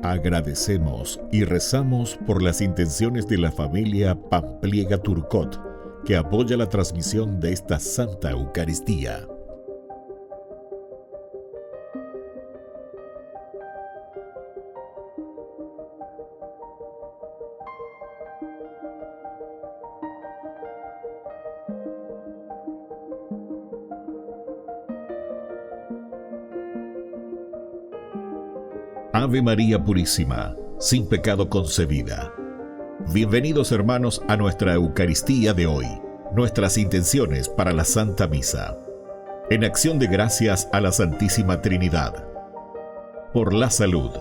Agradecemos y rezamos por las intenciones de la familia Pampliega Turcot, que apoya la transmisión de esta Santa Eucaristía. Ave María Purísima, sin pecado concebida. Bienvenidos hermanos a nuestra Eucaristía de hoy, nuestras intenciones para la Santa Misa. En acción de gracias a la Santísima Trinidad. Por la salud.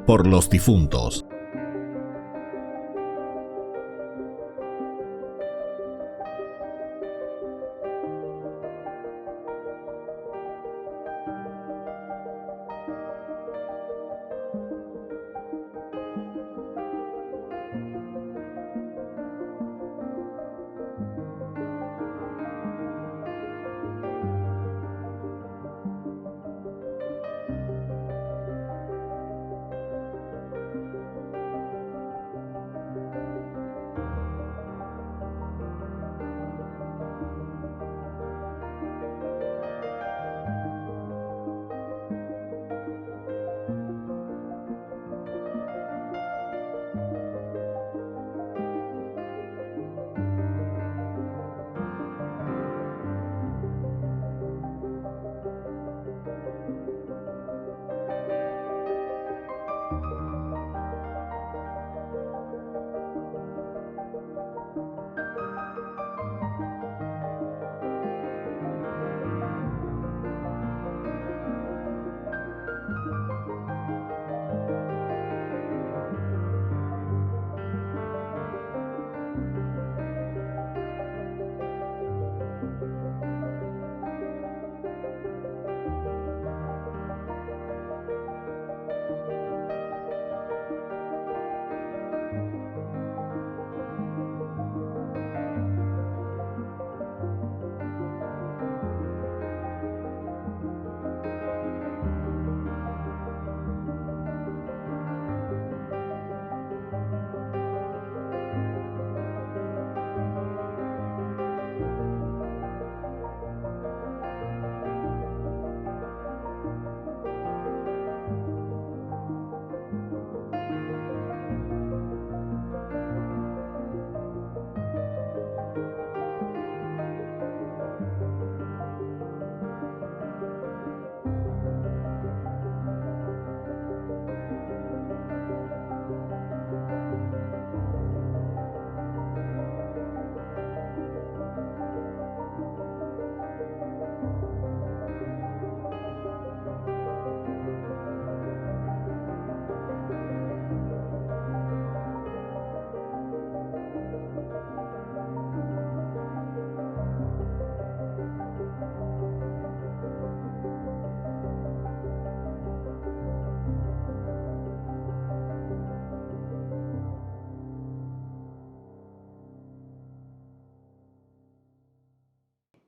Por los difuntos.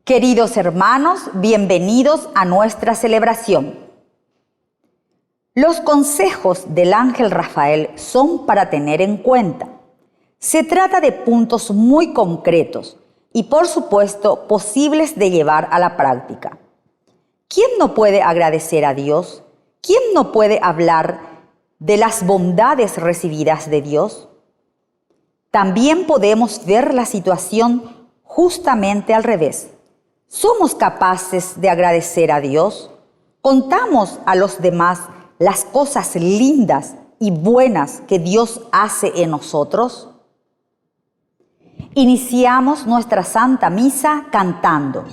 Queridos hermanos, bienvenidos a nuestra celebración. Los consejos del ángel Rafael son para tener en cuenta. Se trata de puntos muy concretos y, por supuesto, posibles de llevar a la práctica. ¿Quién no puede agradecer a Dios? ¿Quién no puede hablar de las bondades recibidas de Dios? También podemos ver la situación justamente al revés. ¿Somos capaces de agradecer a Dios? ¿Contamos a los demás las cosas lindas y buenas que Dios hace en nosotros? Iniciamos nuestra Santa Misa cantando.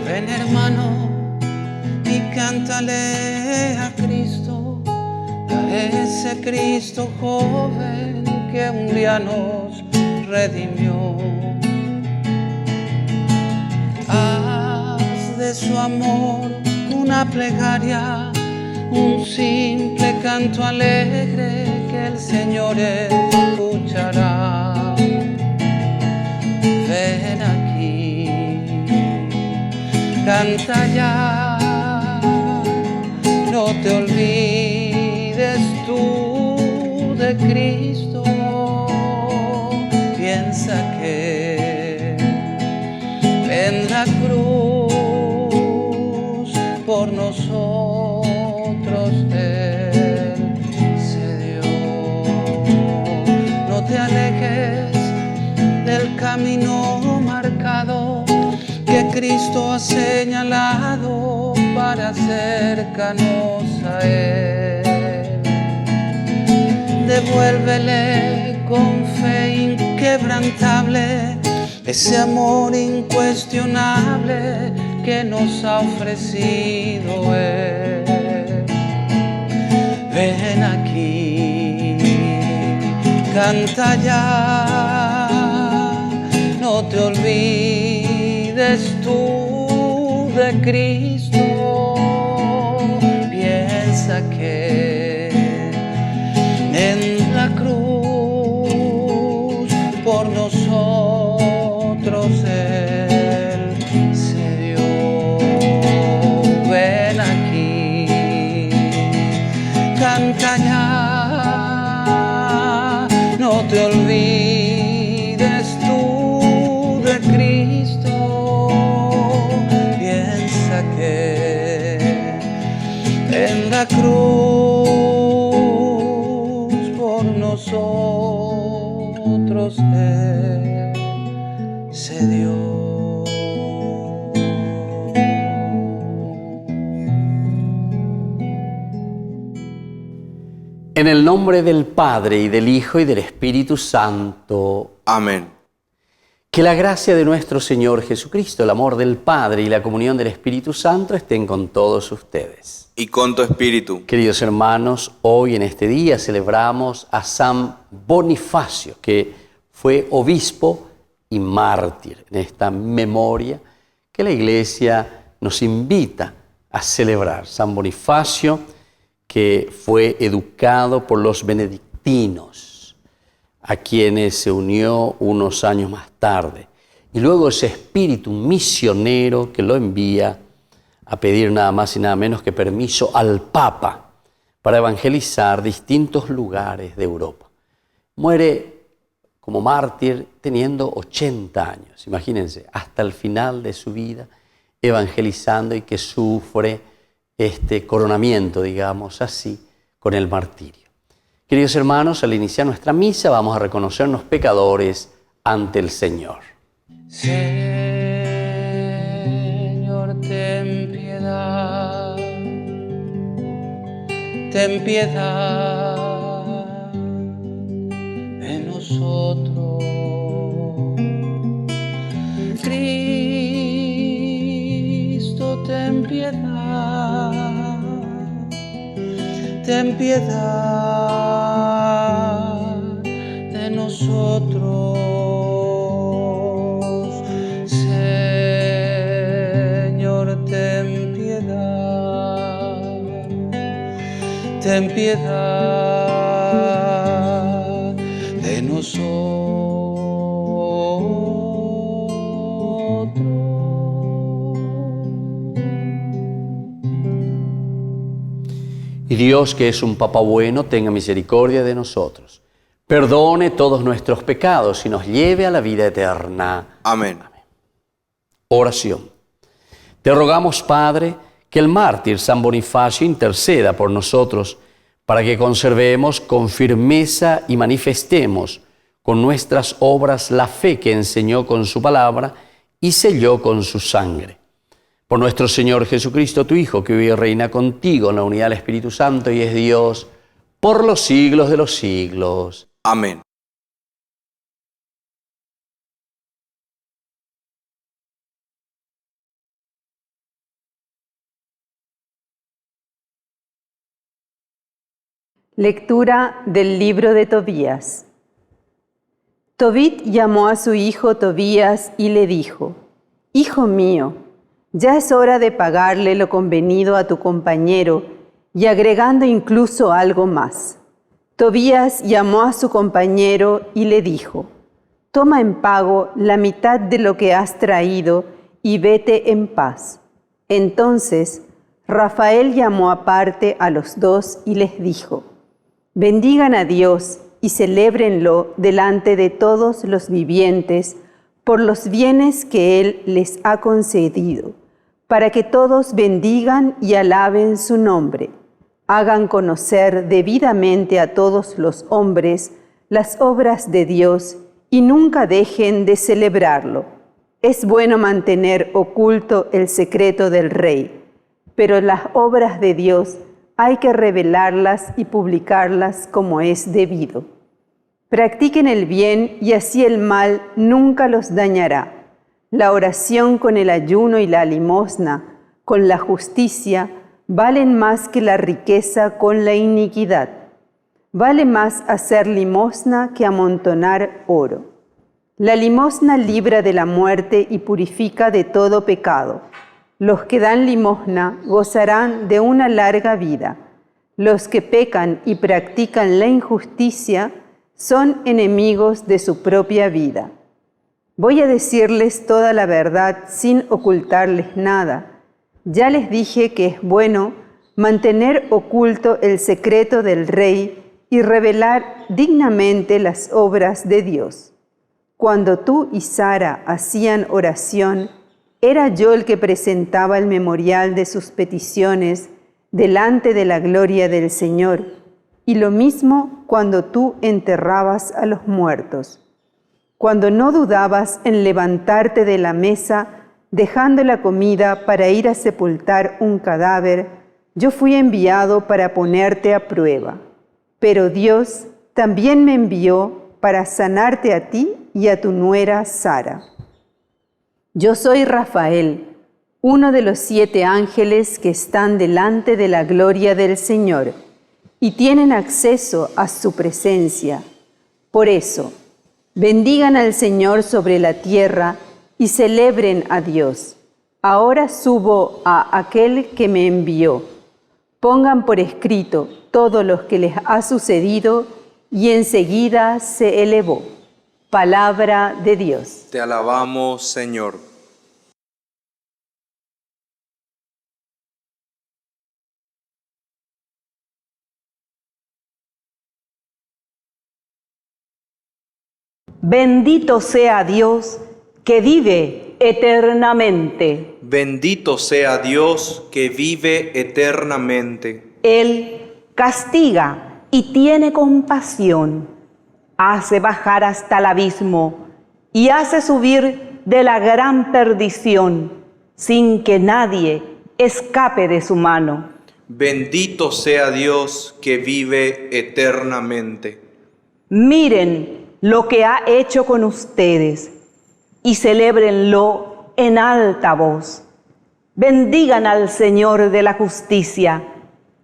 Ven, hermano, y cántale a Cristo. ese Cristo joven que un día nos redimió. Haz de su amor una plegaria, un simple canto alegre que el Señor escuchará. Ven aquí, canta ya, no te olvides tú de Cristo. Piensa que en la cruz por nosotros Él se dio. No te alejes del camino marcado que Cristo ha señalado para acercarnos a Él. Devuélvele con fe inquebrantable ese amor incuestionable que nos ha ofrecido Él. Ven aquí, canta ya, no te olvides tú de Cristo. Piensa que en la cruz por nosotros Él se dio. Ven aquí, canta ya, no te olvides tú de Cristo. Piensa que en la cruz por nosotros Él se dio. En el nombre del Padre, y del Hijo, y del Espíritu Santo. Amén. Que la gracia de nuestro Señor Jesucristo, el amor del Padre y la comunión del Espíritu Santo estén con todos ustedes. Y con tu espíritu. Queridos hermanos, hoy en este día celebramos a San Bonifacio, que fue obispo y mártir, en esta memoria que la Iglesia nos invita a celebrar. San Bonifacio, que fue educado por los benedictinos, a quienes se unió unos años más tarde. Y luego ese espíritu misionero que lo envía a pedir nada más y nada menos que permiso al Papa para evangelizar distintos lugares de Europa. Muere como mártir teniendo 80 años, imagínense, hasta el final de su vida evangelizando, y que sufre este coronamiento, digamos así, con el martirio. Queridos hermanos, al iniciar nuestra misa vamos a reconocernos pecadores ante el Señor. Señor, ten piedad, ten piedad de nosotros. Cristo, ten piedad, ten piedad de nosotros. Señor, ten piedad, ten piedad de nosotros. Y Dios, que es un Papa bueno, tenga misericordia de nosotros, perdone todos nuestros pecados y nos lleve a la vida eterna. Amén. Oración. Te rogamos, Padre, que el mártir San Bonifacio interceda por nosotros para que conservemos con firmeza y manifestemos con nuestras obras la fe que enseñó con su palabra y selló con su sangre. Por nuestro Señor Jesucristo, tu Hijo, que vive y reina contigo en la unidad del Espíritu Santo y es Dios por los siglos de los siglos. Amén. Lectura del libro de Tobías. Tobit llamó a su hijo Tobías y le dijo: Hijo mío, ya es hora de pagarle lo convenido a tu compañero, y agregando incluso algo más. Tobías llamó a su compañero y le dijo: Toma en pago la mitad de lo que has traído y vete en paz. Entonces Rafael llamó aparte a los dos y les dijo: Bendigan a Dios y celébrenlo delante de todos los vivientes por los bienes que Él les ha concedido, para que todos bendigan y alaben su nombre. Hagan conocer debidamente a todos los hombres las obras de Dios y nunca dejen de celebrarlo. Es bueno mantener oculto el secreto del rey, pero las obras de Dios hay que revelarlas y publicarlas como es debido. Practiquen el bien y así el mal nunca los dañará. La oración con el ayuno y la limosna, con la justicia, valen más que la riqueza con la iniquidad. Vale más hacer limosna que amontonar oro. La limosna libra de la muerte y purifica de todo pecado. Los que dan limosna gozarán de una larga vida. Los que pecan y practican la injusticia son enemigos de su propia vida. Voy a decirles toda la verdad sin ocultarles nada. Ya les dije que es bueno mantener oculto el secreto del rey y revelar dignamente las obras de Dios. Cuando tú y Sara hacían oración, era yo el que presentaba el memorial de sus peticiones delante de la gloria del Señor, y lo mismo cuando tú enterrabas a los muertos. Cuando no dudabas en levantarte de la mesa, dejando la comida para ir a sepultar un cadáver, yo fui enviado para ponerte a prueba. Pero Dios también me envió para sanarte a ti y a tu nuera Sara. Yo soy Rafael, uno de los 7 ángeles que están delante de la gloria del Señor y tienen acceso a su presencia. Por eso, bendigan al Señor sobre la tierra y celebren a Dios. Ahora subo a aquel que me envió. Pongan por escrito todo lo que les ha sucedido, y enseguida se elevó. Palabra de Dios. Te alabamos, Señor. Bendito sea Dios que vive eternamente. Bendito sea Dios que vive eternamente. Él castiga y tiene compasión, hace bajar hasta el abismo y hace subir de la gran perdición, sin que nadie escape de su mano. Bendito sea Dios que vive eternamente. Miren lo que ha hecho con ustedes y celébrenlo en alta voz. Bendigan al Señor de la justicia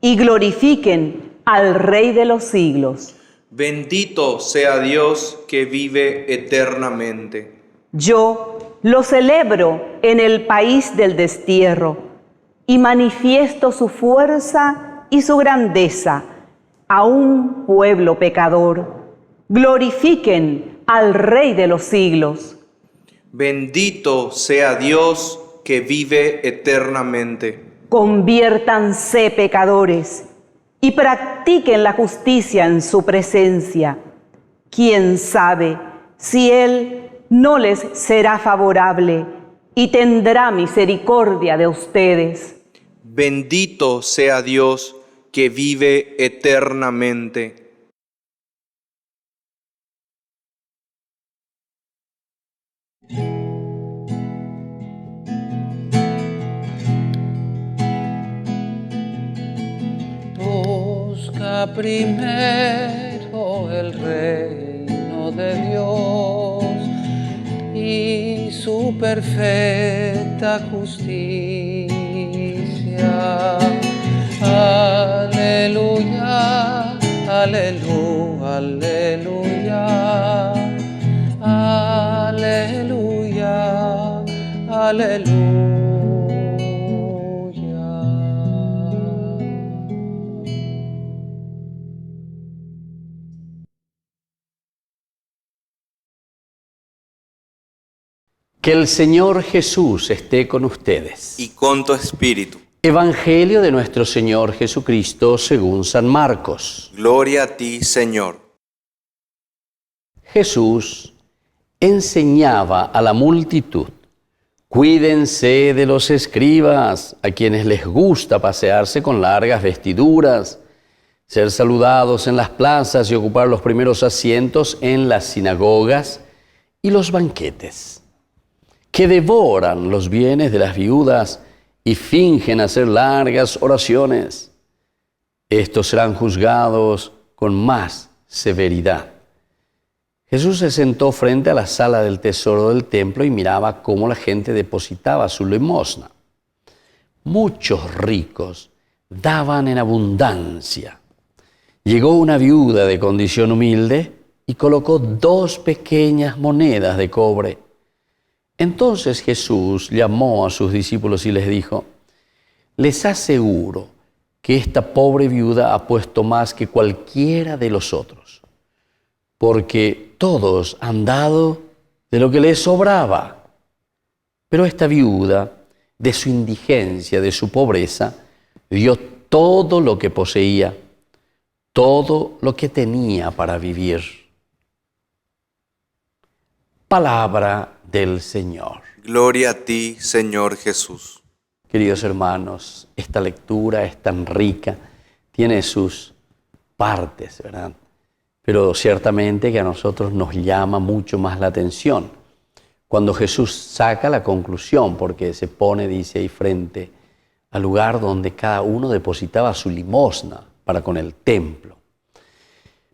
y glorifiquen al Rey de los siglos. Bendito sea Dios que vive eternamente. Yo lo celebro en el país del destierro y manifiesto su fuerza y su grandeza a un pueblo pecador. Glorifiquen al Rey de los siglos. Bendito sea Dios que vive eternamente. Conviértanse pecadores y practiquen la justicia en su presencia. ¿Quién sabe si Él no les será favorable y tendrá misericordia de ustedes? Bendito sea Dios que vive eternamente. Busca primero el reino de Dios y su perfecta justicia. Aleluya, aleluya, aleluya, aleluya. Que el Señor Jesús esté con ustedes. Y con tu espíritu. Evangelio de nuestro Señor Jesucristo según San Marcos. Gloria a ti, Señor. Jesús enseñaba a la multitud: cuídense de los escribas, a quienes les gusta pasearse con largas vestiduras, ser saludados en las plazas y ocupar los primeros asientos en las sinagogas y los banquetes, que devoran los bienes de las viudas y fingen hacer largas oraciones. Estos serán juzgados con más severidad. Jesús se sentó frente a la sala del tesoro del templo y miraba cómo la gente depositaba su limosna. Muchos ricos daban en abundancia. Llegó una viuda de condición humilde y colocó 2 pequeñas monedas de cobre. Entonces Jesús llamó a sus discípulos y les dijo: les aseguro que esta pobre viuda ha puesto más que cualquiera de los otros, porque todos han dado de lo que les sobraba. Pero esta viuda, de su indigencia, de su pobreza, dio todo lo que poseía, todo lo que tenía para vivir. Palabra del Señor. Gloria a ti, Señor Jesús. Queridos hermanos, esta lectura es tan rica, tiene sus partes, ¿verdad? Pero ciertamente que a nosotros nos llama mucho más la atención cuando Jesús saca la conclusión, porque se pone, dice, ahí frente al lugar donde cada uno depositaba su limosna para con el templo.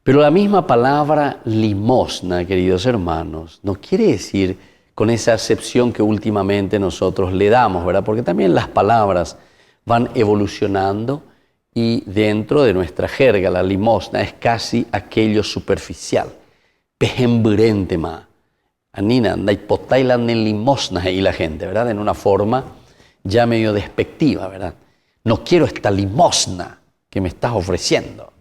Pero la misma palabra limosna, queridos hermanos, no quiere decir con esa acepción que últimamente nosotros le damos, ¿verdad? Porque también las palabras van evolucionando y dentro de nuestra jerga la limosna es casi aquello superficial, pejembrente más. Anina, naipotailan en limosna y la gente, ¿verdad? En una forma ya medio despectiva, ¿verdad? No quiero esta limosna que me estás ofreciendo.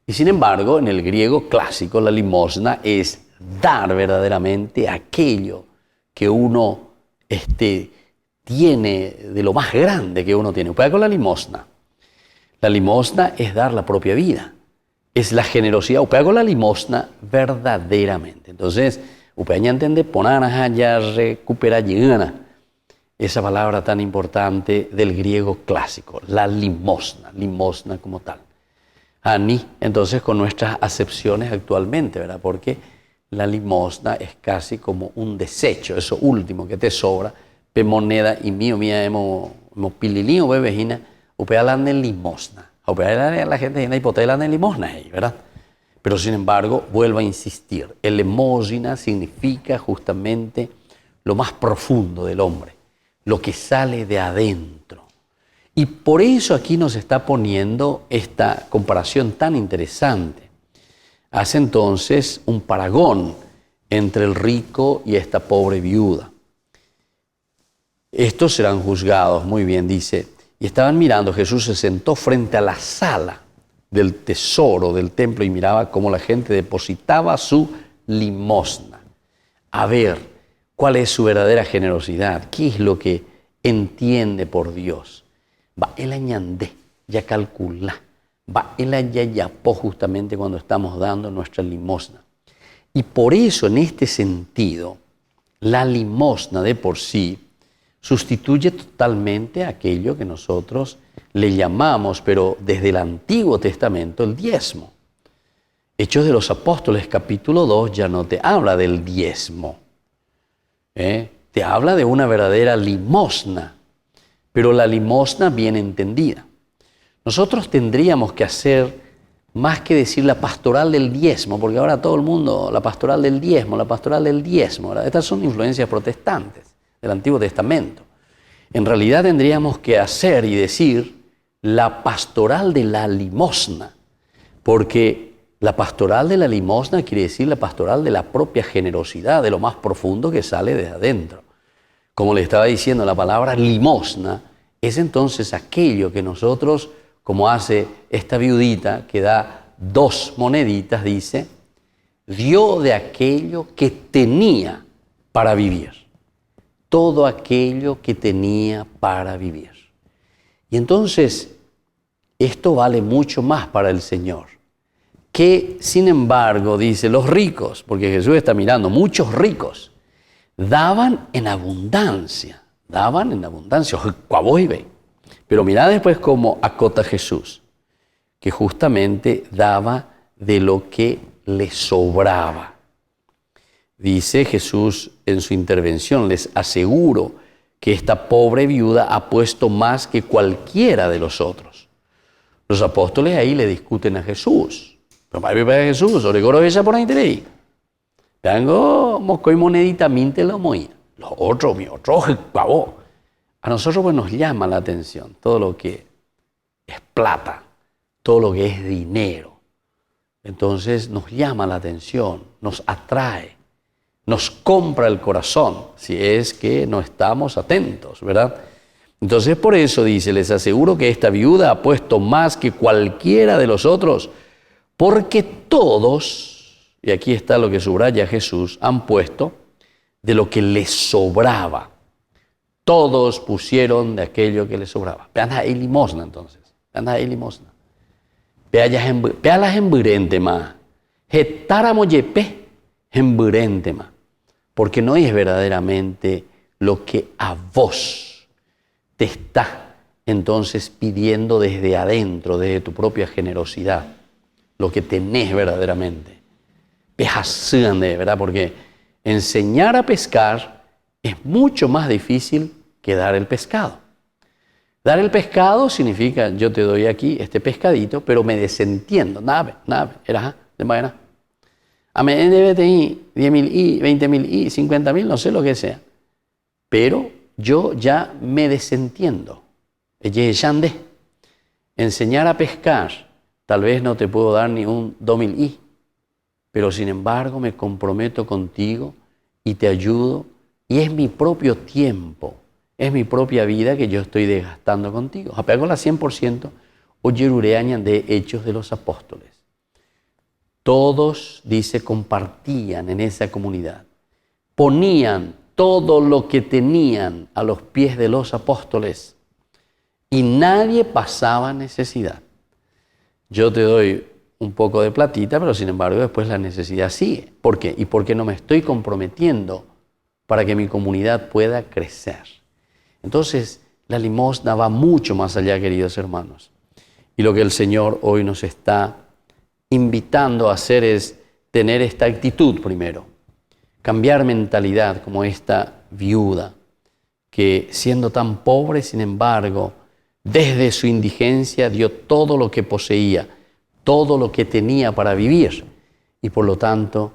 Y sin embargo, en el griego clásico, la limosna es dar verdaderamente aquello que uno tiene, de lo más grande que uno tiene. ¿Qué con la limosna? La limosna es dar la propia vida, es la generosidad. ¿Qué con la limosna verdaderamente? Entonces, upeaña entiende poner allá recuperar llegana. Esa palabra tan importante del griego clásico, la limosna como tal. Ani, entonces, con nuestras acepciones actualmente, ¿verdad? Porque la limosna es casi como un desecho, eso último que te sobra, pe moneda y mía, hemos pililío, bebejina, upealan en limosna. Upealan la gente en hipotelan en limosna, ¿verdad? Pero sin embargo, vuelvo a insistir, el limosna significa justamente lo más profundo del hombre, lo que sale de adentro. Y por eso aquí nos está poniendo esta comparación tan interesante. Hace entonces un paragón entre el rico y esta pobre viuda. Estos serán juzgados, muy bien, dice, y estaban mirando, Jesús se sentó frente a la sala del tesoro del templo y miraba cómo la gente depositaba su limosna. A ver, ¿cuál es su verdadera generosidad? ¿Qué es lo que entiende por Dios? Va el añandé, ya calcula. Va el ayayapó justamente cuando estamos dando nuestra limosna. Y por eso, en este sentido, la limosna de por sí sustituye totalmente aquello que nosotros le llamamos, pero desde el Antiguo Testamento, el diezmo. Hechos de los Apóstoles, capítulo 2, ya no te habla del diezmo. Te habla de una verdadera limosna, pero la limosna bien entendida. Nosotros tendríamos que hacer más que decir la pastoral del diezmo, porque ahora todo el mundo, la pastoral del diezmo, ¿verdad? Estas son influencias protestantes del Antiguo Testamento. En realidad tendríamos que hacer y decir la pastoral de la limosna, porque La pastoral de la limosna quiere decir la pastoral de la propia generosidad, de lo más profundo que sale de adentro. Como le estaba diciendo, la palabra limosna es entonces aquello que nosotros, como hace esta viudita que da 2 moneditas, dice, dio de aquello que tenía para vivir. Todo aquello que tenía para vivir. Y entonces, esto vale mucho más para el Señor. Que, sin embargo, dice, los ricos, porque Jesús está mirando, muchos ricos, daban en abundancia. Pero mirá después cómo acota Jesús, que justamente daba de lo que le sobraba. Dice Jesús en su intervención, les aseguro que esta pobre viuda ha puesto más que cualquiera de los otros. Los apóstoles ahí le discuten a Jesús. Pero para Jesús, oregoro ella por ahí tenéis. Tengo moscoy monedita, minte lo moía. Los otros, mi otro, pavo. A nosotros pues nos llama la atención todo lo que es plata, todo lo que es dinero. Entonces nos llama la atención, nos atrae, nos compra el corazón, si es que no estamos atentos, ¿verdad? Entonces por eso dice, les aseguro que esta viuda ha puesto más que cualquiera de los otros, porque todos, y aquí está lo que subraya Jesús, han puesto de lo que les sobraba. Todos pusieron de aquello que les sobraba. Vean ahí limosna entonces, vean ahí limosna. Vealas emburente más. Jetáramo yepe emburente más. Porque no es verdaderamente lo que a vos te está entonces pidiendo desde adentro, desde tu propia generosidad, lo que tenés verdaderamente. Pejasande, ¿verdad? Porque enseñar a pescar es mucho más difícil que dar el pescado. Dar el pescado significa, yo te doy aquí este pescadito, pero me desentiendo. Nave, era de manera. A mí debe tener 10.000 i, 20.000 i, 50.000, no sé lo que sea. Pero yo ya me desentiendo. Enseñar a pescar, tal vez no te puedo dar ni un 2.000 i, pero sin embargo me comprometo contigo y te ayudo, y es mi propio tiempo, es mi propia vida que yo estoy desgastando contigo. Apego la 100% oyerureañan de Hechos de los Apóstoles. Todos, dice, compartían en esa comunidad. Ponían todo lo que tenían a los pies de los apóstoles y nadie pasaba necesidad. Yo te doy un poco de platita, pero sin embargo después la necesidad sigue. ¿Por qué? Y porque no me estoy comprometiendo para que mi comunidad pueda crecer. Entonces, la limosna va mucho más allá, queridos hermanos. Y lo que el Señor hoy nos está invitando a hacer es tener esta actitud primero. Cambiar mentalidad como esta viuda que, siendo tan pobre, sin embargo, desde su indigencia dio todo lo que poseía, todo lo que tenía para vivir. Y por lo tanto,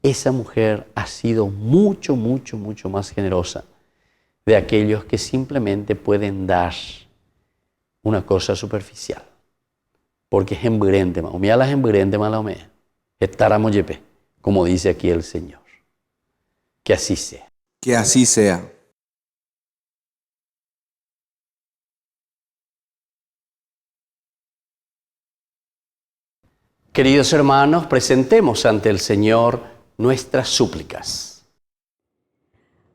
esa mujer ha sido mucho, mucho, mucho más generosa de aquellos que simplemente pueden dar una cosa superficial. Porque es emburente, o mira las emburente más la omea, estaramos yepe, como dice aquí el Señor. Que así sea. Que así sea. Queridos hermanos, presentemos ante el Señor nuestras súplicas.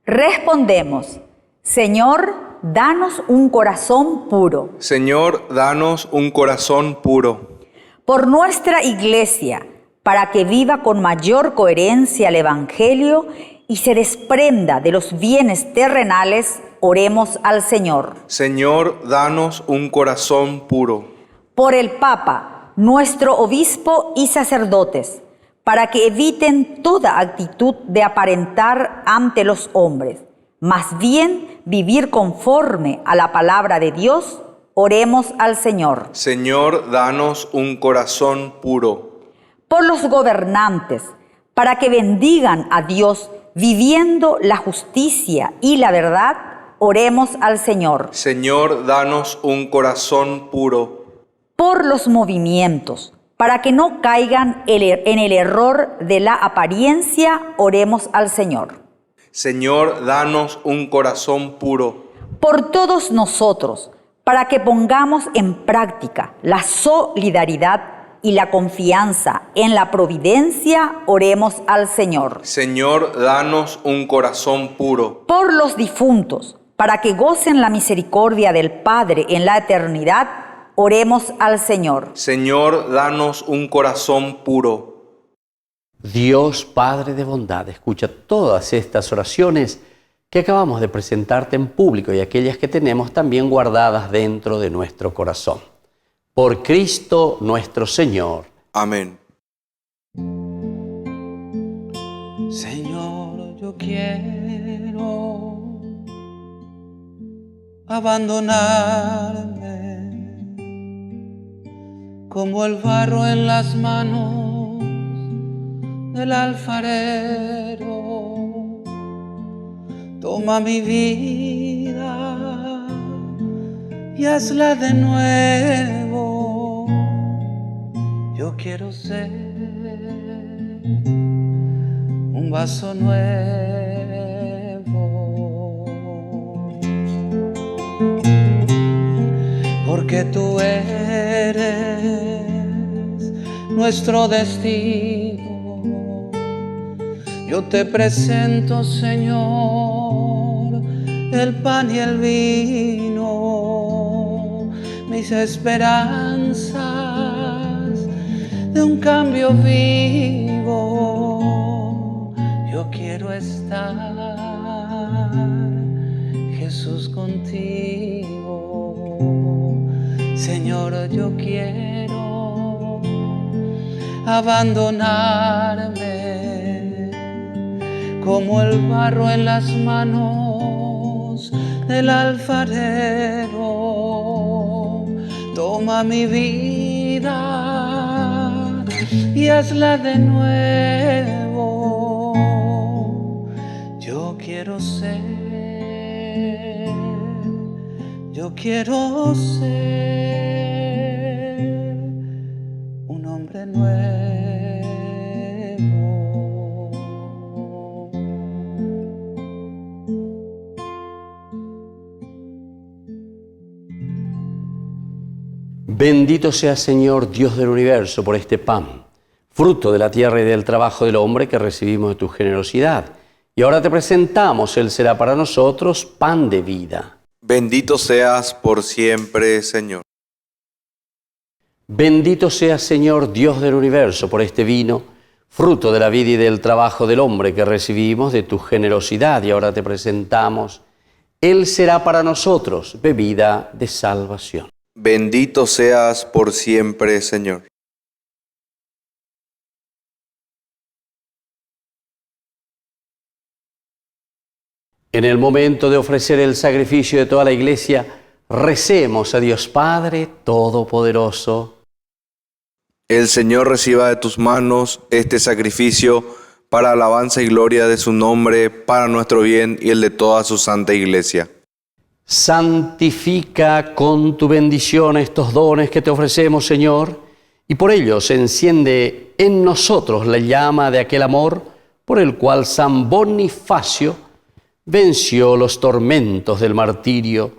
Respondemos, Señor, danos un corazón puro. Señor, danos un corazón puro. Por nuestra Iglesia, para que viva con mayor coherencia el Evangelio y se desprenda de los bienes terrenales, oremos al Señor. Señor, danos un corazón puro. Por el Papa, nuestro obispo y sacerdotes, para que eviten toda actitud de aparentar ante los hombres, más bien vivir conforme a la palabra de Dios, oremos al Señor. Señor, danos un corazón puro. Por los gobernantes, para que bendigan a Dios viviendo la justicia y la verdad, oremos al Señor. Señor, danos un corazón puro. Por los movimientos, Para que no caigan en el error de la apariencia, oremos al Señor. Señor, danos un corazón puro. Por todos nosotros, para que pongamos en práctica la solidaridad y la confianza en la providencia, oremos al Señor. Señor, danos un corazón puro. Por los difuntos, para que gocen la misericordia del Padre en la eternidad, oremos al Señor. Señor, danos un corazón puro. Dios Padre de bondad, escucha todas estas oraciones que acabamos de presentarte en público y aquellas que tenemos también guardadas dentro de nuestro corazón. Por Cristo nuestro Señor. Amén. Señor, yo quiero abandonarme como el barro en las manos del alfarero. Toma mi vida y hazla de nuevo. Yo quiero ser un vaso nuevo, porque tú eres nuestro destino. Yo te presento, Señor, el pan y el vino, mis esperanzas de un cambio vivo. Yo quiero estar, Jesús, contigo. Señor, yo quiero abandonarme como el barro en las manos del alfarero. Toma mi vida y hazla de nuevo. Yo quiero ser un hombre nuevo. Bendito sea, Señor, Dios del universo, por este pan, fruto de la tierra y del trabajo del hombre que recibimos de tu generosidad. Y ahora te presentamos, Él será para nosotros pan de vida. Bendito seas por siempre, Señor. Bendito sea, Señor, Dios del universo, por este vino, fruto de la vida y del trabajo del hombre que recibimos de tu generosidad. Y ahora te presentamos, Él será para nosotros bebida de salvación. Bendito seas por siempre, Señor. En el momento de ofrecer el sacrificio de toda la Iglesia, recemos a Dios Padre Todopoderoso. El Señor reciba de tus manos este sacrificio para alabanza y gloria de su nombre, para nuestro bien y el de toda su santa Iglesia. Santifica con tu bendición estos dones que te ofrecemos, Señor, y por ellos enciende en nosotros la llama de aquel amor por el cual San Bonifacio venció los tormentos del martirio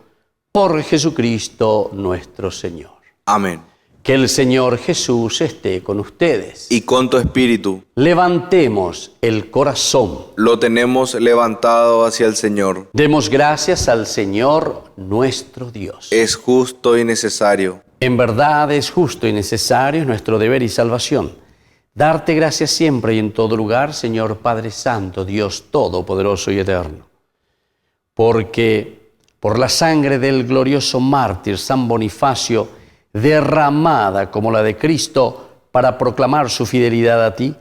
por Jesucristo nuestro Señor. Amén. Que el Señor Jesús esté con ustedes. Y con tu espíritu. Levantemos el corazón. Lo tenemos levantado hacia el Señor. Demos gracias al Señor nuestro Dios. Es justo y necesario. En verdad es justo y necesario, es nuestro deber y salvación. Darte gracias siempre y en todo lugar, Señor Padre Santo, Dios Todopoderoso y Eterno. Porque por la sangre del glorioso mártir San Bonifacio, derramada como la de Cristo para proclamar su fidelidad a ti,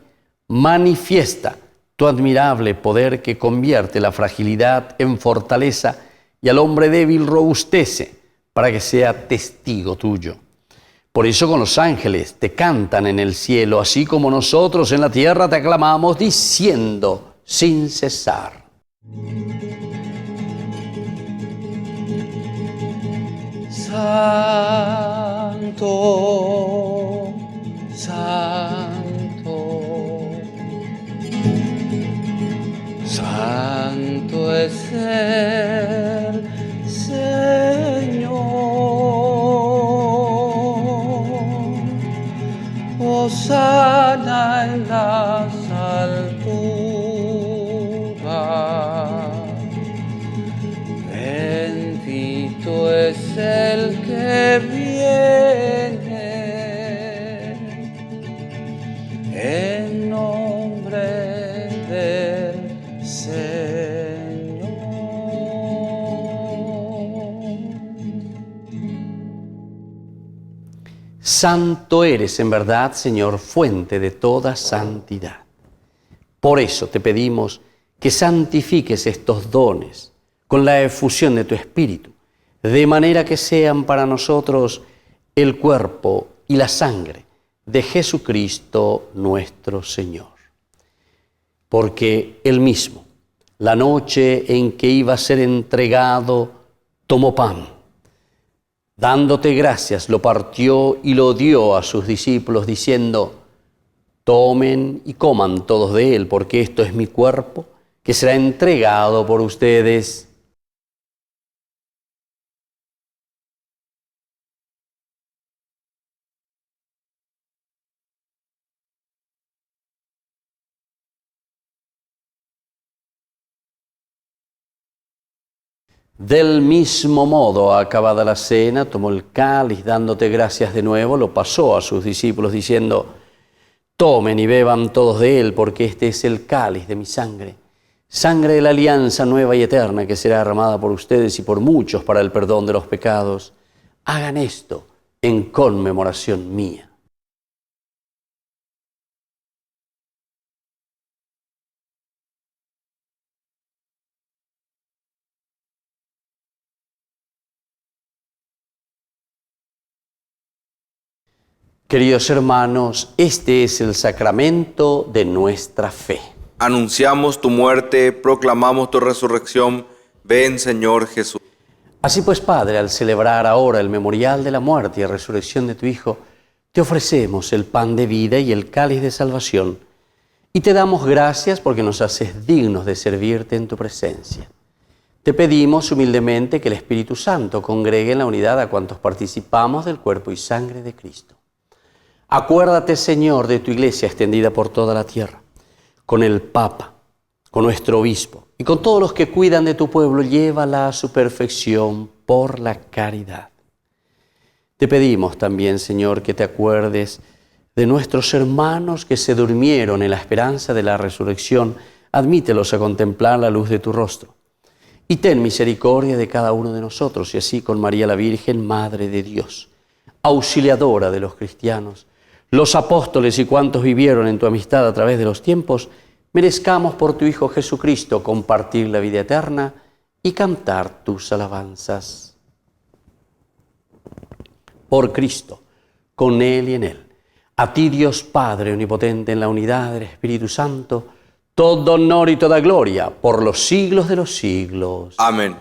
manifiesta tu admirable poder que convierte la fragilidad en fortaleza y al hombre débil robustece para que sea testigo tuyo. Por eso con los ángeles te cantan en el cielo, así como nosotros en la tierra te aclamamos diciendo sin cesar. Santo, Santo, Hosana en las alturas. Bendito es el que viene en nombre del Señor. Santo eres en verdad, Señor, fuente de toda santidad. Por eso te pedimos que santifiques estos dones con la efusión de tu Espíritu, de manera que sean para nosotros el cuerpo y la sangre de Jesucristo nuestro Señor. Porque Él mismo, la noche en que iba a ser entregado, tomó pan. Dándote gracias, lo partió y lo dio a sus discípulos, diciendo: tomen y coman todos de él, porque esto es mi cuerpo, que será entregado por ustedes. Del mismo modo, acabada la cena, tomó el cáliz, dándote gracias de nuevo, lo pasó a sus discípulos, diciendo: tomen y beban todos de él, porque este es el cáliz de mi sangre, sangre de la alianza nueva y eterna, que será derramada por ustedes y por muchos para el perdón de los pecados. Hagan esto en conmemoración mía. Queridos hermanos, este es el sacramento de nuestra fe. Anunciamos tu muerte, proclamamos tu resurrección. Ven, Señor Jesús. Así pues, Padre, al celebrar ahora el memorial de la muerte y resurrección de tu Hijo, te ofrecemos el pan de vida y el cáliz de salvación, y te damos gracias porque nos haces dignos de servirte en tu presencia. Te pedimos humildemente que el Espíritu Santo congregue en la unidad a cuantos participamos del cuerpo y sangre de Cristo. Acuérdate, Señor, de tu Iglesia extendida por toda la tierra, con el Papa, con nuestro Obispo y con todos los que cuidan de tu pueblo. Llévala a su perfección por la caridad. Te pedimos también, Señor, que te acuerdes de nuestros hermanos que se durmieron en la esperanza de la resurrección. Admítelos a contemplar la luz de tu rostro. Y ten misericordia de cada uno de nosotros, y así con María la Virgen, Madre de Dios, auxiliadora de los cristianos, los apóstoles y cuantos vivieron en tu amistad a través de los tiempos, merezcamos por tu Hijo Jesucristo compartir la vida eterna y cantar tus alabanzas. Por Cristo, con Él y en Él, a ti, Dios Padre omnipotente, en la unidad del Espíritu Santo, todo honor y toda gloria por los siglos de los siglos. Amén.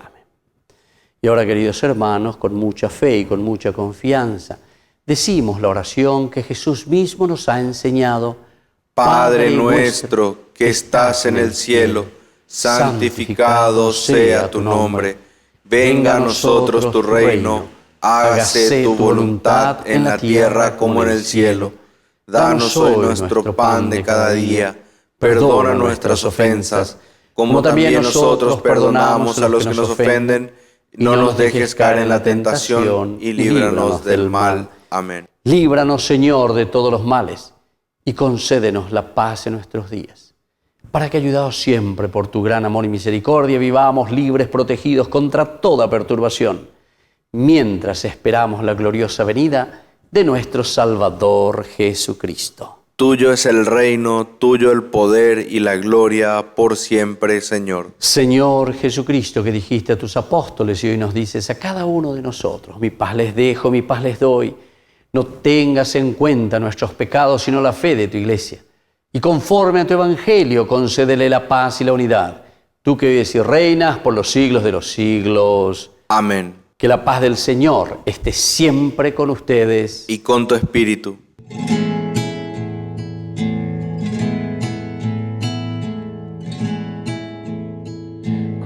Y ahora, queridos hermanos, con mucha fe y con mucha confianza, decimos la oración que Jesús mismo nos ha enseñado. Padre nuestro que estás en el cielo, santificado sea tu nombre. Venga a nosotros tu reino, hágase tu voluntad en la tierra como en el cielo. Danos hoy nuestro pan de cada día. Perdona nuestras ofensas, como también nosotros perdonamos a los que nos ofenden. No nos dejes caer en la tentación y líbranos del mal. Amén. Líbranos, Señor, de todos los males y concédenos la paz en nuestros días, para que, ayudados siempre por tu gran amor y misericordia, vivamos libres, protegidos contra toda perturbación, mientras esperamos la gloriosa venida de nuestro Salvador Jesucristo. Tuyo es el reino, tuyo el poder y la gloria por siempre, Señor. Señor Jesucristo, que dijiste a tus apóstoles y hoy nos dices a cada uno de nosotros: mi paz les dejo, mi paz les doy. No tengas en cuenta nuestros pecados, sino la fe de tu Iglesia. Y conforme a tu Evangelio, concédele la paz y la unidad. Tú que vives y reinas por los siglos de los siglos. Amén. Que la paz del Señor esté siempre con ustedes. Y con tu espíritu.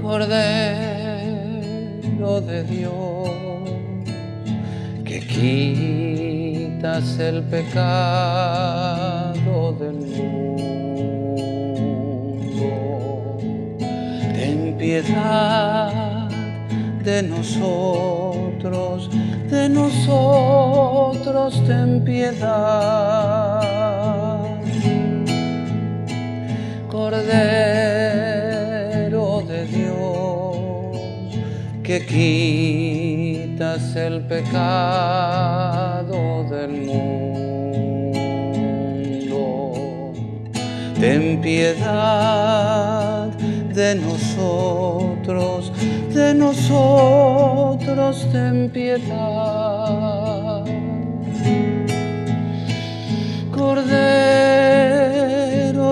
Cordero de Dios, que quita quitas el pecado del mundo. Ten piedad de nosotros, ten piedad. Cordero de Dios, que quitas el pecado del mundo. Ten piedad de nosotros, ten piedad. Cordero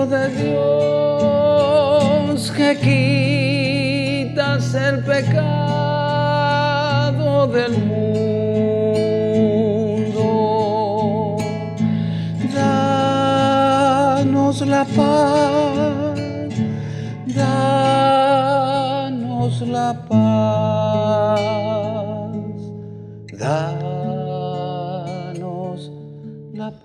de Dios, que quitas el pecado del mundo, danos la paz, danos la paz, danos la paz.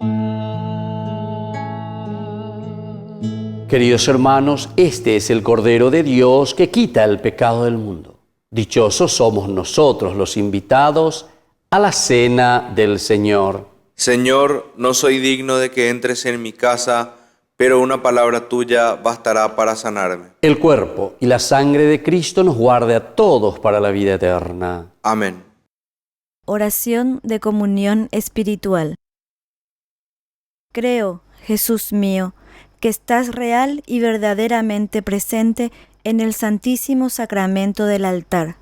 Queridos hermanos, este es el Cordero de Dios que quita el pecado del mundo. Dichosos somos nosotros los invitados a la cena del Señor. Señor, no soy digno de que entres en mi casa, pero una palabra tuya bastará para sanarme. El cuerpo y la sangre de Cristo nos guarde a todos para la vida eterna. Amén. Oración de comunión espiritual. Creo, Jesús mío, que estás real y verdaderamente presente en el Santísimo Sacramento del altar.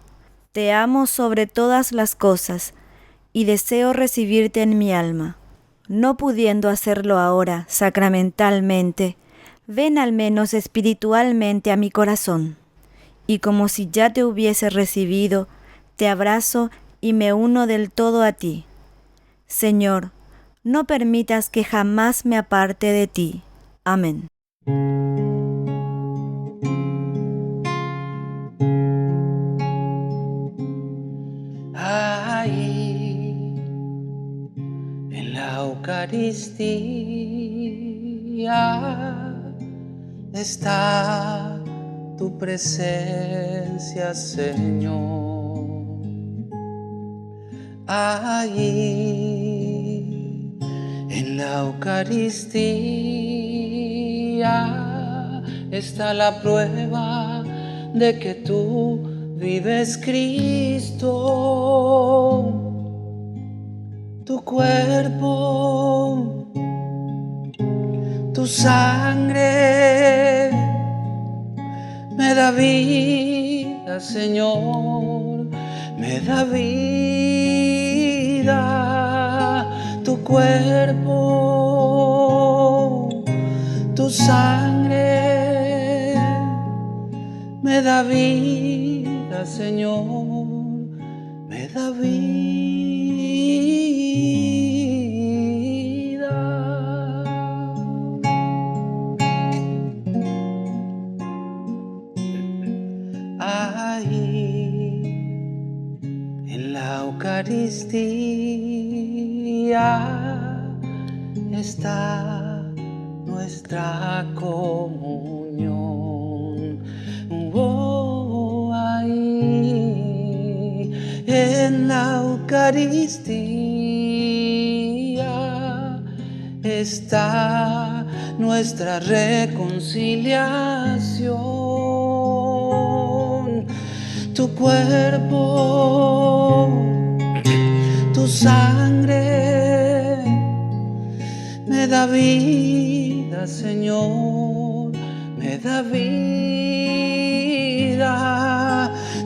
Te amo sobre todas las cosas y deseo recibirte en mi alma. No pudiendo hacerlo ahora sacramentalmente, ven al menos espiritualmente a mi corazón. Y como si ya te hubiese recibido, te abrazo y me uno del todo a ti. Señor, no permitas que jamás me aparte de ti. Amén. Ahí, en la Eucaristía, está tu presencia, Señor. Ahí, en la Eucaristía, está la prueba de que tú vives, Cristo. Tu cuerpo, tu sangre me da vida, Señor, me da vida. Tu cuerpo, tu sangre me da vida, Señor, me da vida. Ahí, en la Eucaristía, está nuestra comunión. Oh, ahí, en la Eucaristía, está nuestra reconciliación. Tu cuerpo, tu sangre me da vida, Señor, me da vida.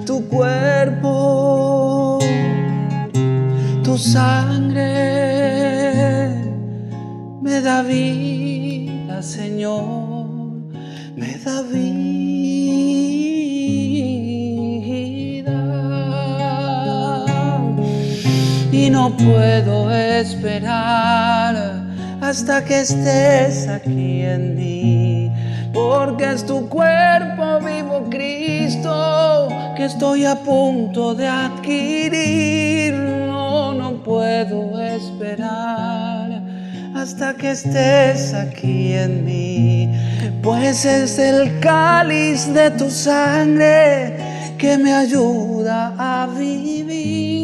Tu cuerpo, tu sangre me da vida, Señor, me da vida. Y no puedo esperar hasta que estés aquí en mí, porque es tu cuerpo vivo, Cristo, que estoy a punto de adquirir. No puedo esperar hasta que estés aquí en mí, pues es el cáliz de tu sangre que me ayuda a vivir.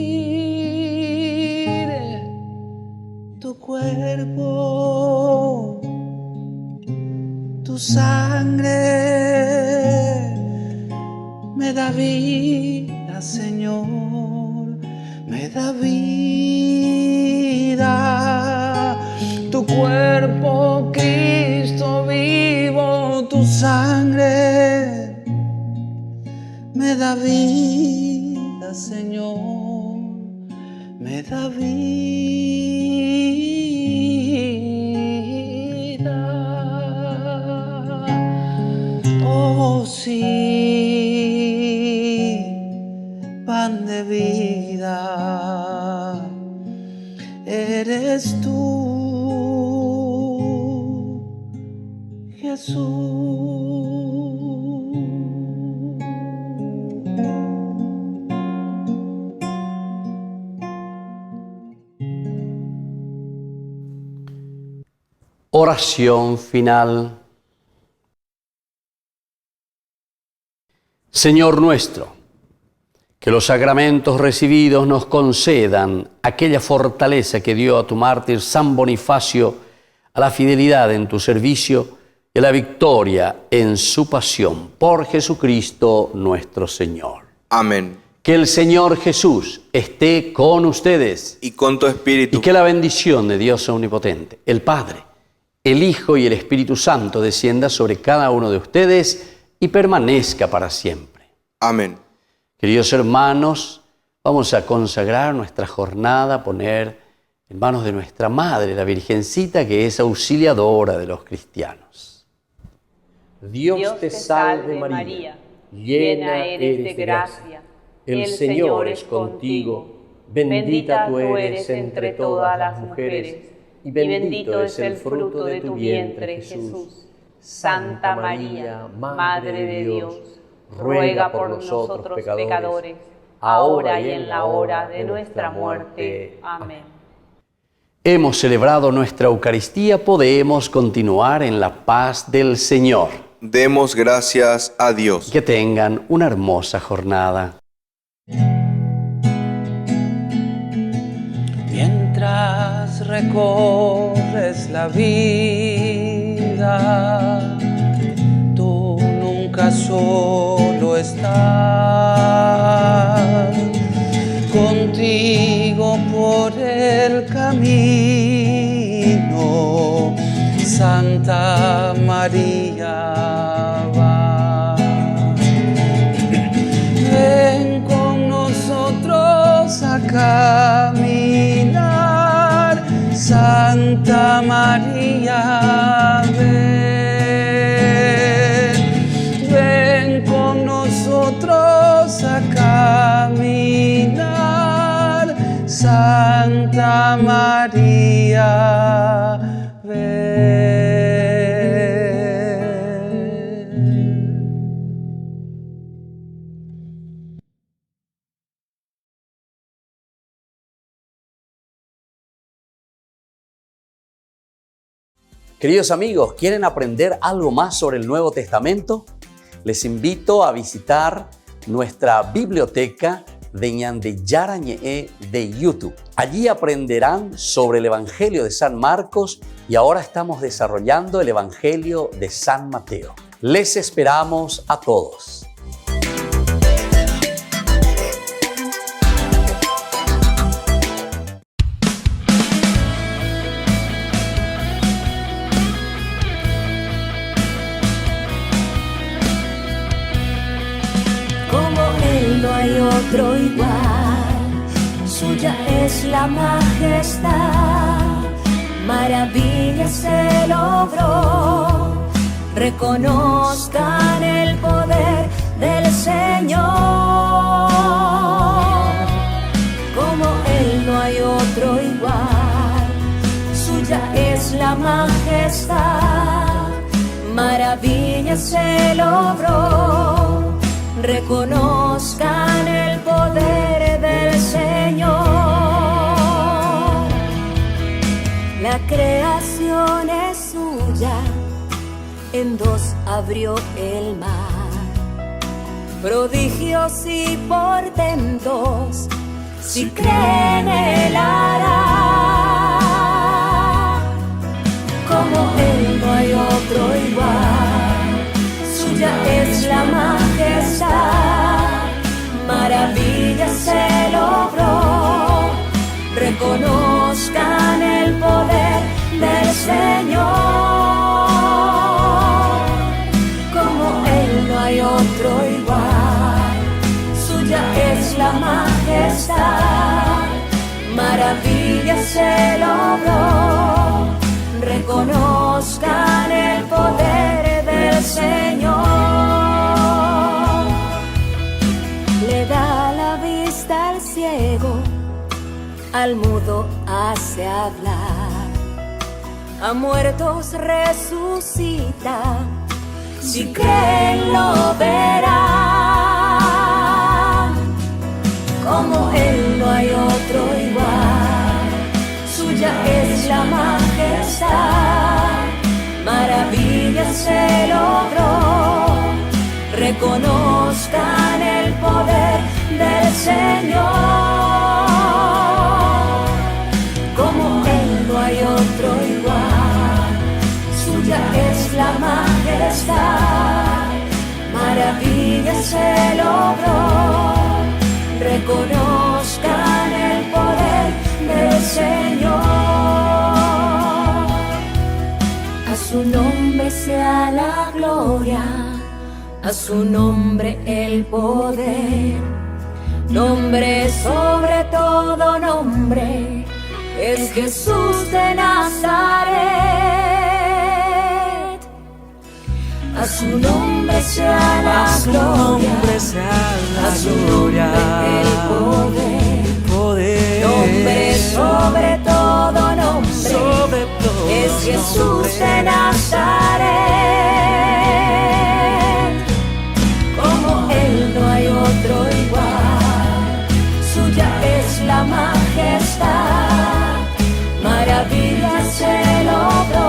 Tu cuerpo, tu sangre me da vida, Señor, me da vida. Tu cuerpo, Cristo vivo, tu sangre me da vida, Señor, me da vida. Oh sí, pan de vida, eres tú, Jesús. Oración final. Señor nuestro, que los sacramentos recibidos nos concedan aquella fortaleza que dio a tu mártir San Bonifacio, a la fidelidad en tu servicio y a la victoria en su pasión, por Jesucristo nuestro Señor. Amén. Que el Señor Jesús esté con ustedes. Y con tu espíritu. Y que la bendición de Dios Omnipotente, el Padre, el Hijo y el Espíritu Santo descienda sobre cada uno de ustedes y permanezca para siempre. Amén. Queridos hermanos, vamos a consagrar nuestra jornada, a poner en manos de nuestra Madre, la Virgencita, que es auxiliadora de los cristianos. Dios te salve María, llena eres de gracia, el Señor es contigo, bendita tú eres entre todas las mujeres, y bendito es el fruto de tu vientre, Jesús. Santa María, Madre de Dios, ruega por nosotros pecadores, ahora y en la hora de nuestra muerte. Amén. Hemos celebrado nuestra Eucaristía, podemos continuar en la paz del Señor. Demos gracias a Dios. Que tengan una hermosa jornada. Mientras recorres la vida, tú nunca solo estás. Contigo por el camino, Santa María va. Ven con nosotros a caminar, Santa María, ven. Ven con nosotros a caminar, Santa María, ven. Queridos amigos, ¿quieren aprender algo más sobre el Nuevo Testamento? Les invito a visitar nuestra biblioteca de Ñande Yarañe de YouTube. Allí aprenderán sobre el Evangelio de San Marcos y ahora estamos desarrollando el Evangelio de San Mateo. Les esperamos a todos. No hay otro igual, suya es la majestad, maravillas se logró, reconozcan el poder del Señor. Como Él no hay otro igual, suya es la majestad, maravillas se logró, reconozcan el poder del Señor. La La creación es suya, en dos abrió el mar. Prodigios y portentos, si creen Él hará. Como Él no hay otro igual, suya es la majestad. Maravillas se logró, reconozcan el poder del Señor. Como Él no hay otro igual, suya es la majestad. Maravillas se logró, reconozcan el poder del Señor. Le da la vista al ciego, al mudo hace hablar, a muertos resucita, si creen lo verán. Como Él no hay otro igual, suya es la majestad. Maravillas se logró, reconozcan el poder del Señor. Como Él no hay otro igual, suya es la majestad. Maravillas se logró, reconozcan el poder del Señor. A su nombre sea la gloria, a su nombre el poder. Nombre sobre todo nombre, es Jesús de Nazaret. A su nombre sea la gloria, a su nombre el poder. Nombre sobre todo nombre, es Jesús de Nazaret. Como Él no hay otro igual, suya es la majestad. Maravillas se logró,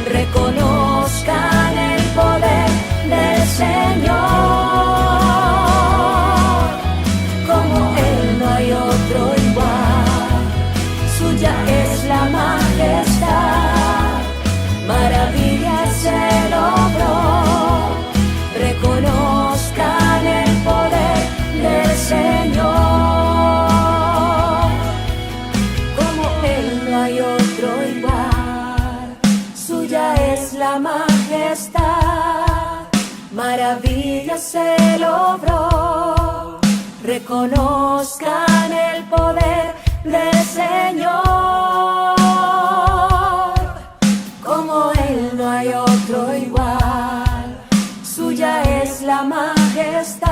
reconozcan el poder del Señor. Como Él no hay otro igual, suya es la majestad. Maravillas se logró, reconozcan el poder del Señor. Como Él no hay otro igual, suya es la majestad. Maravillas se logró, reconozcan el poder del Señor. Como Él no hay otro igual, suya es la majestad.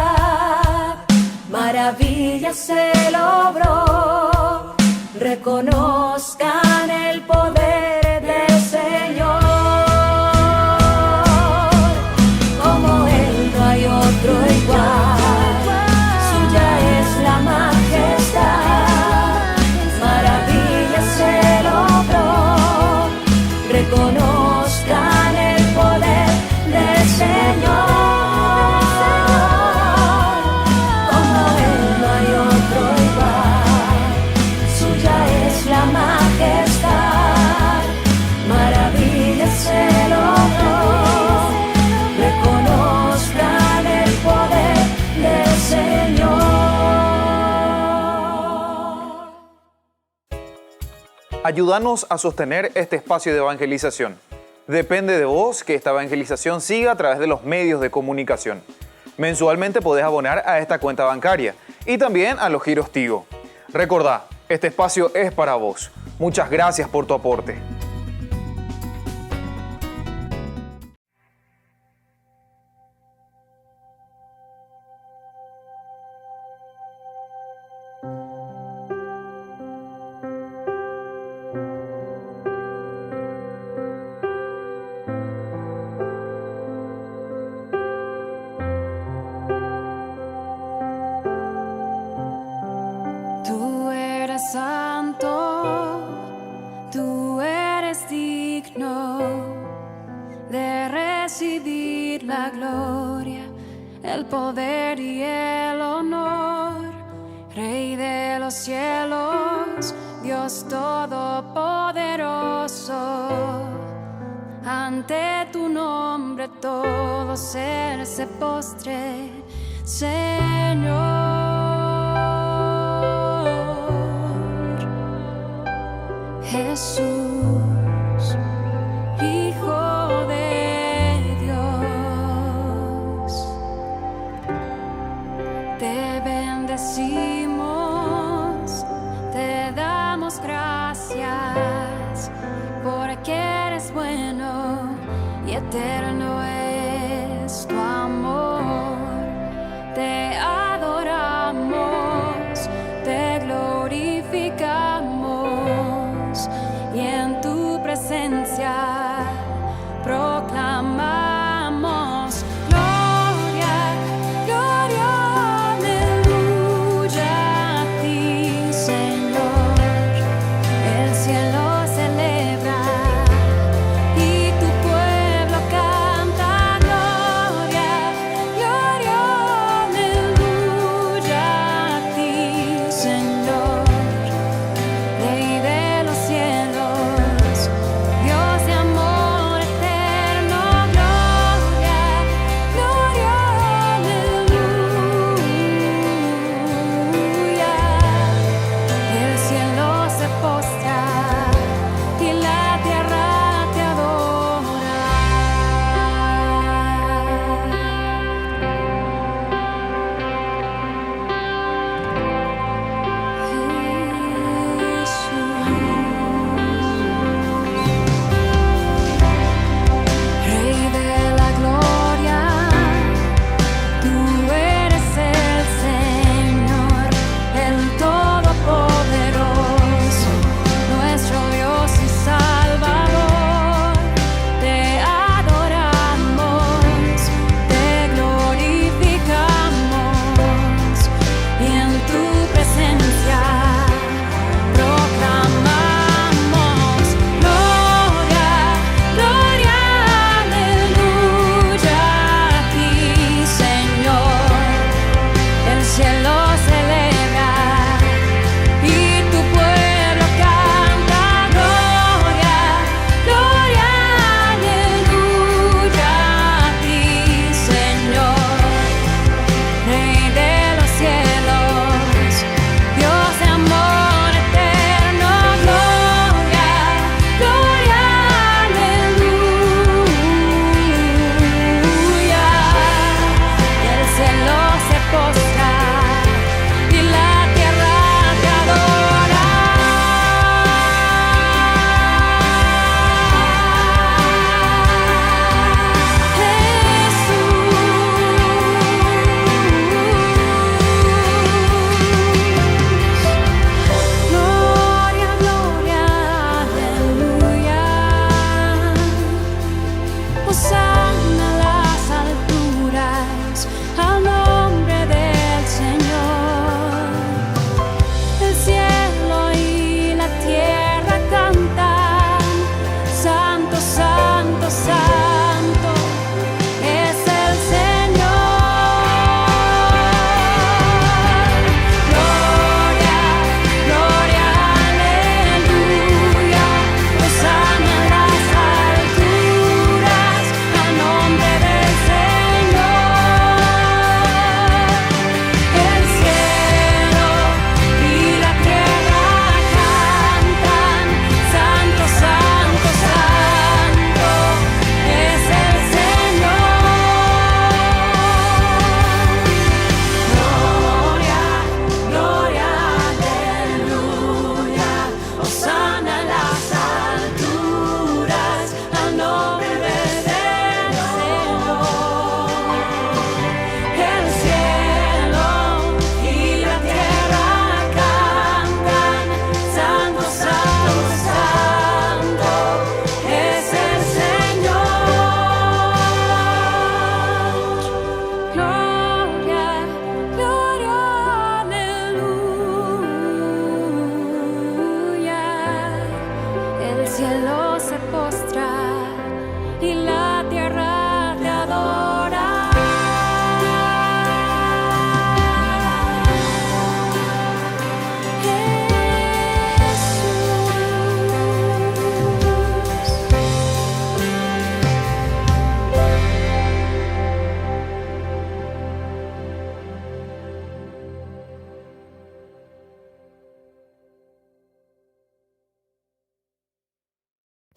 Maravillas se logró, reconozcan el poder del Señor. Como Él no hay otro igual, suya es la majestad. Maravillas se logró, reconozcan el poder del Señor. Como Él no hay otro igual, suya es la majestad. Maravillas se logró, reconozcan el poder del Señor. Ayúdanos a sostener este espacio de evangelización. Depende de vos que esta evangelización siga a través de los medios de comunicación. Mensualmente podés abonar a esta cuenta bancaria y también a los giros Tigo. Recordá, este espacio es para vos. Muchas gracias por tu aporte. Tú eres santo, tú la gloria, el poder y el honor. Rey de los cielos, Dios todopoderoso. Ante tu nombre todo ser se postre, Señor. Jesús, Hijo de Dios, te bendecimos, te damos gracias, porque eres bueno y eterno es tu amor. Te adoramos, te glorificamos y en tu presencia proclamamos gloria, gloria, aleluya a ti, Señor. El cielo celebra y tu pueblo canta.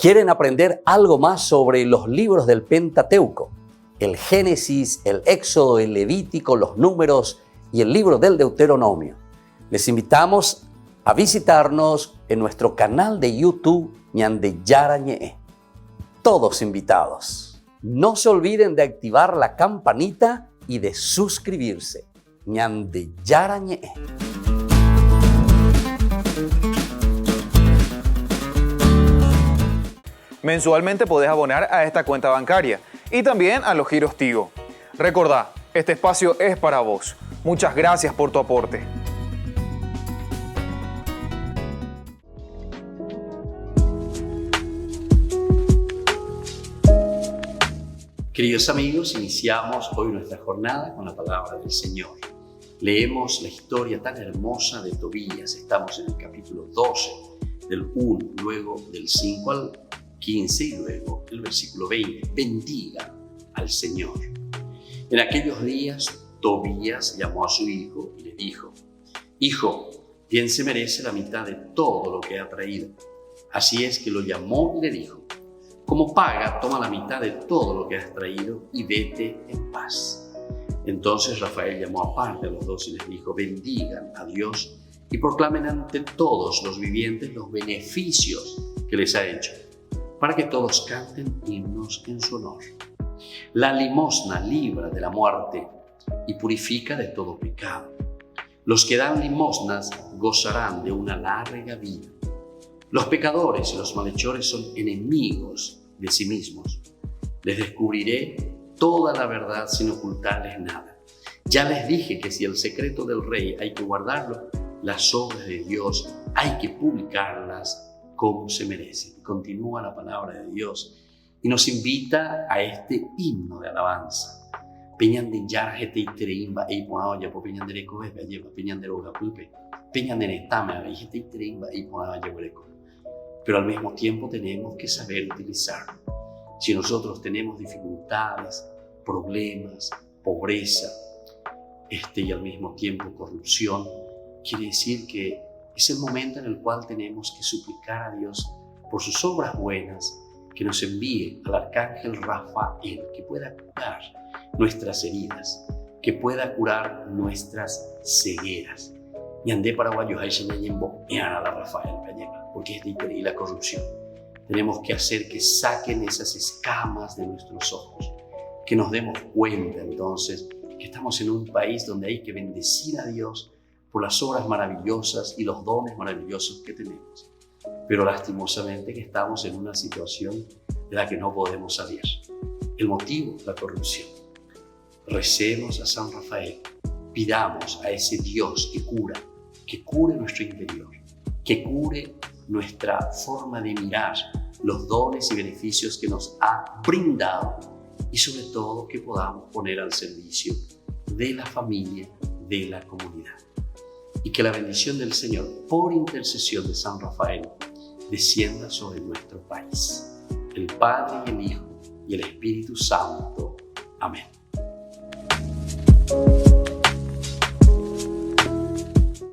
¿Quieren aprender algo más sobre los libros del Pentateuco? El Génesis, el Éxodo, el Levítico, los Números y el libro del Deuteronomio. Les invitamos a visitarnos en nuestro canal de YouTube Ñande Yarañe. Todos invitados. No se olviden de activar la campanita y de suscribirse. Ñande Yarañe. Mensualmente podés abonar a esta cuenta bancaria y también a los giros Tigo. Recordá, este espacio es para vos. Muchas gracias por tu aporte. Queridos amigos, iniciamos hoy nuestra jornada con la palabra del Señor. Leemos la historia tan hermosa de Tobías. Estamos en el capítulo 12, del 1, luego del 5 al 15 y luego el versículo 20. Bendiga al Señor. En aquellos días, Tobías llamó a su hijo y le dijo: Hijo, bien se merece la mitad de todo lo que ha traído. Así es que lo llamó y le dijo: Como paga, toma la mitad de todo lo que has traído y vete en paz. Entonces Rafael llamó aparte a los dos y les dijo: Bendigan a Dios y proclamen ante todos los vivientes los beneficios que les ha hecho, para que todos canten himnos en su honor. La limosna libra de la muerte y purifica de todo pecado. Los que dan limosnas gozarán de una larga vida. Los pecadores y los malhechores son enemigos de sí mismos. Les descubriré toda la verdad sin ocultarles nada. Ya les dije que si el secreto del rey hay que guardarlo, las obras de Dios hay que publicarlas como se merecen. Continúa la palabra de Dios y nos invita a este himno de alabanza. Peñanden yara jete itereimba e iponaya po peñandere kobe lleva peñandero gapupe peñandere tama e jete itereimba e iponaya breco. Pero al mismo tiempo tenemos que saber utilizarlo. Si nosotros tenemos dificultades, problemas, pobreza, y al mismo tiempo corrupción, quiere decir que es el momento en el cual tenemos que suplicar a Dios por sus obras buenas, que nos envíe al arcángel Rafael, que pueda curar nuestras heridas, que pueda curar nuestras cegueras. Ñandé paraguayo hay señallembo a la Rafael Peñema, porque es de y la corrupción. Tenemos que hacer que saquen esas escamas de nuestros ojos, que nos demos cuenta entonces que estamos en un país donde hay que bendecir a Dios por las obras maravillosas y los dones maravillosos que tenemos. Pero lastimosamente que estamos en una situación de la que no podemos salir. El motivo, la corrupción. Recemos a San Rafael, pidamos a ese Dios que cure nuestro interior, que cure nuestra forma de mirar los dones y beneficios que nos ha brindado y sobre todo que podamos poner al servicio de la familia, de la comunidad. Y que la bendición del Señor, por intercesión de San Rafael, descienda sobre nuestro país. El Padre y el Hijo y el Espíritu Santo. Amén.